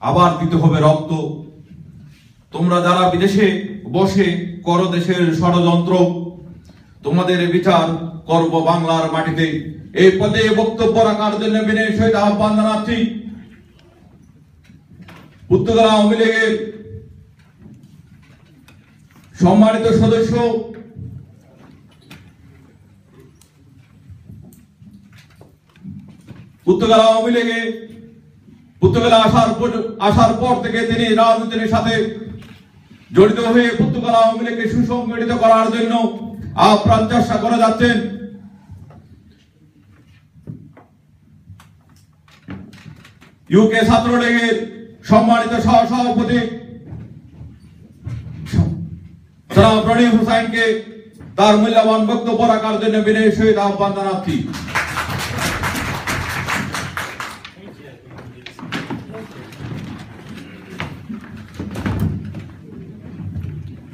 আবার দিতে হবে রক্ত। তোমরা যারা বিদেশে বসে করো দেশের ষড়যন্ত্র, তোমাদের বিচার করব বাংলার মাটিতে। এই পদে বক্তব্য রাখার জন্য বিনয়ের সহিত আহ্বান জানাচ্ছি পর্তুগাল আওয়ামী লীগের সম্মানিত সদস্য পর্তুগাল আওয়ামী লীগে পর্তুগালে আসার পর থেকে তিনি রাজনীতির সাথে জড়িত হয়ে পর্তুগাল আওয়ামী লীগকে সুসংগঠিত করার জন্য আপ্রাণ চেষ্টা করে যাচ্ছেন। ইউকে ছাত্রলীগের সম্মানিত সহসভাপতি জনাব রনি হুসাইনকে তার মূল্যবান বক্তব্য রাখার জন্য বিনয়ের সহিত আহ্বান জানাচ্ছি।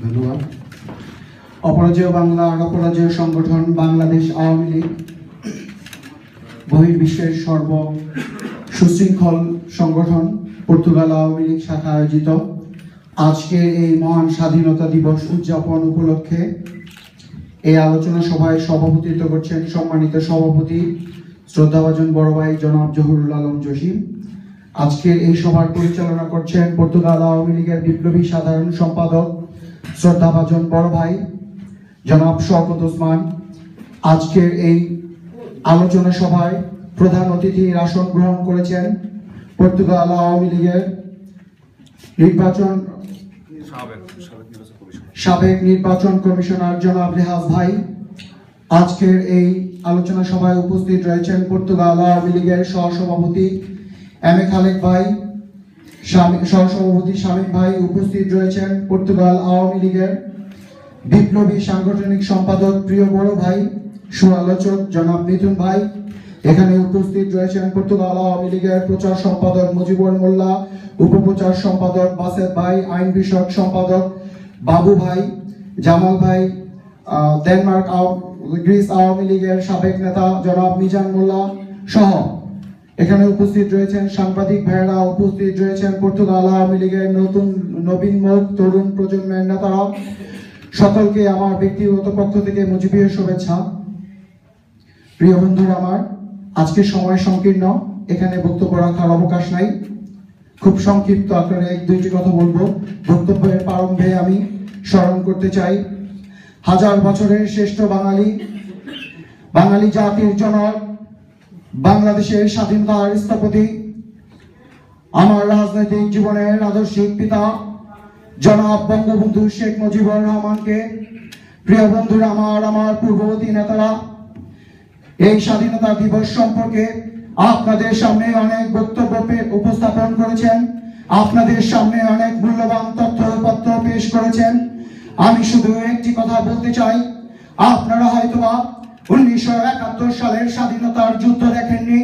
ধন্যবাদ। অপরাজেয় বাংলার অপরাজেয় সংগঠন বাংলাদেশ আওয়ামী লীগ বহির্বিশ্বের সর্ব সুশৃঙ্খল সংগঠন পর্তুগাল আওয়ামী লীগ শাখা আয়োজিত আজকের এই মহান স্বাধীনতা দিবস উদযাপন উপলক্ষে এই আলোচনা সভায় সভাপতিত্ব করছেন সম্মানিত সভাপতি শ্রদ্ধাভাজন বড় ভাই জনাব জহুরুল আলম জসিম। আজকের এই সভার পরিচালনা করছেন পর্তুগাল আওয়ামী লীগের বিপ্লবী সাধারণ সম্পাদক শ্রদ্ধাভাজন বড় ভাই জনাব শওকত ওসমান। আজকের এই আলোচনা সভায় প্রধান অতিথির আসন গ্রহণ করেছেন পর্তুগাল আওয়ামী লীগের সাবেক নির্বাচন কমিশনার জনাব রেহাজ ভাই। আজকের এই আলোচনা সভায় উপস্থিত রয়েছেন পর্তুগাল আওয়ামী লীগের সহসভাপতি এম এ খালেক ভাই, সহসভাপতি শামীম ভাই। উপস্থিত রয়েছেন পর্তুগাল আওয়ামী লীগের বিপ্লবী সাংগঠনিক সম্পাদক প্রিয় বড় ভাই সুআলোচক জনাব মিথুন ভাই। এখানে উপস্থিত রয়েছেন পর্তুগাল আওয়ামী লীগের প্রচার সম্পাদক মুজিবুর মোল্লা, উপপ্রচার সম্পাদক বাসেদ ভাই, আইন বিষয়ক সম্পাদক বাবু ভাই, জামাল ভাই, ডেনমার্ক গ্রিস আওয়ামী লীগের সাবেক নেতা জনাব মিজান মোল্লা সহ এখানে উপস্থিত রয়েছেন সাংবাদিক ভাইয়েরা। উপস্থিত রয়েছেন পর্তুগাল আওয়ামী লীগের নবীন মুখ তরুণ প্রজন্মের নেতারা। সকলকে আমার ব্যক্তিগত পক্ষ থেকে মুজিবের শুভেচ্ছা। প্রিয় বন্ধুরা আমার, আজকে সময় সংকীর্ণ, এখানে বক্তব্য রাখার অবকাশ নাই। খুব সংক্ষিপ্ত আকারে এক দুইটি কথা বলবো। বক্তব্যের প্রারম্ভে আমি স্মরণ করতে চাই হাজার বছরের শ্রেষ্ঠ বাঙালি জাতির জনক, বাংলাদেশের স্বাধীনতার স্থপতি, আমার রাজনৈতিক জীবনের আদর্শিক পিতা জনাব বঙ্গবন্ধু শেখ মুজিবুর রহমানকে। প্রিয় বন্ধুরা আমার পূর্ববর্তী নেতারা এই স্বাধীনতা দিবস সম্পর্কে আপনাদের সামনে অনেক বক্তব্য উপস্থাপন করেছেন, আপনাদের সামনে অনেক মূল্যবান তথ্য পেশ করেছেন। আমি শুধু একটি কথা বলতে চাই, আপনারা হয়তোবা 1971 সালের স্বাধীনতার যুদ্ধ দেখেননি,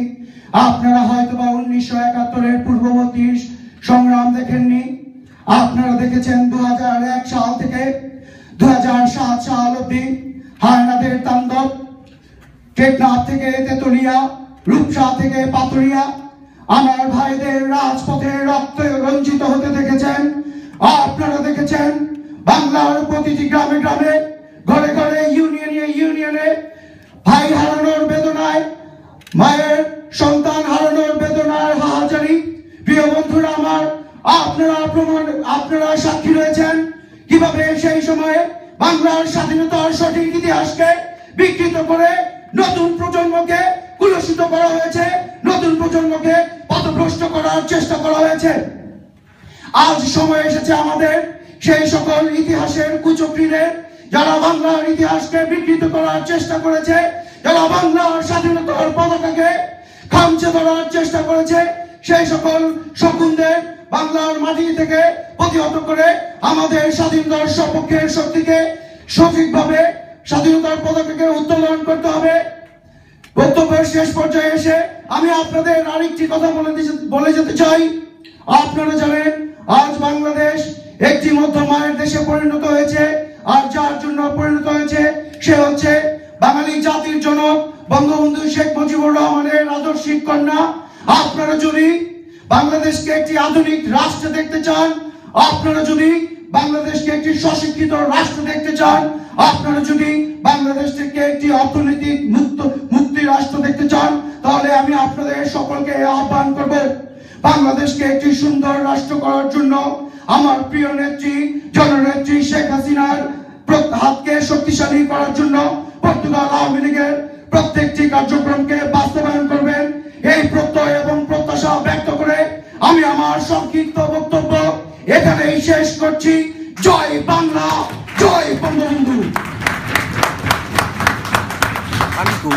আপনারা হয়তোবা 1971-এর পূর্ববর্তী সংগ্রাম দেখেননি। আপনারা দেখেছেন 2001 সাল থেকে 2007 সাল অবধি হায়নাদের তাণ্ডব, টেকনাফ থেকে তেতুলিয়া, রূপসা থেকে পাতুরিয়া আমার ভাইদের রাজপথে রক্ত রঞ্জিত হতে দেখেছেন। আপনারা দেখেছেন বাংলার প্রতিটি গ্রামে গ্রামে, ঘরে ঘরে, ইউনিয়নে ভাই হারানোর বেদনায়, মায়ের সন্তান হারানোর বেদনার হাহাজারি। প্রিয় বন্ধুরা আমার, আপনারা সাক্ষী রয়েছেন কিভাবে সেই সময়ে বাংলার স্বাধীনতার সঠিক ইতিহাসকে বিকৃত করে নতুন প্রজন্মকে কুলসিত করা হয়েছে, নতুন প্রজন্মকে পথভ্রষ্ট করার চেষ্টা করা হয়েছে। আজ সময় এসেছে আমাদের সেই সকল ইতিহাসের কুচক্রীদের, যারা বাংলার ইতিহাসকে বিকৃত করার চেষ্টা করেছে, যারা বাংলার স্বাধীনতার পতাকাকে খামচে ধরার চেষ্টা করেছে, সেই সকল শকুনদের বাংলার মাটি থেকে প্রতিহত করে আমাদের স্বাধীনতার সপক্ষের শক্তিকে সঠিকভাবে স্বাধীনতার পতাকাকে উত্তোলন করতে হবে। বক্তব্যের শেষ পর্যায়ে এসে আমি আপনাদের আরেকটি কথা বলে যেতে চাই। আপনারা জানেন আজ বাংলাদেশ একটি মধ্যমায়ের দেশে পরিণত হয়েছে, আর যার জন্য পরিণত হয়েছে সে হচ্ছে বাঙালি জাতির জনক বঙ্গবন্ধু শেখ মুজিবুর রহমানের আদর্শিক কন্যা। আপনারা যদি বাংলাদেশকে একটি আধুনিক রাষ্ট্র দেখতে চান, আপনারা যদি বাংলাদেশকে একটি স্বশিক্ষিত রাষ্ট্র দেখতে চান, আপনারা যদি বাংলাদেশকে একটি অর্থনৈতিক মুক্তি রাষ্ট্র দেখতে চান, তাহলে আমি আপনাদের সকলকে আহ্বান করব বাংলাদেশকে একটি সুন্দর রাষ্ট্র করার জন্য আমার প্রিয় নেত্রী জননেত্রী শেখ হাসিনার হাতকে শক্তিশালী করার জন্য পর্তুগাল আওয়ামী লীগের প্রত্যেকটি কার্যক্রমকে বাস্তবায়ন করবেন, এই প্রত্যয় এবং প্রত্যাশা ব্যক্ত করে আমি আমার সংক্ষিপ্ত বক্তব্য এখানেই শেষ করছি। জয় বাংলা, জয় বঙ্গবন্ধু।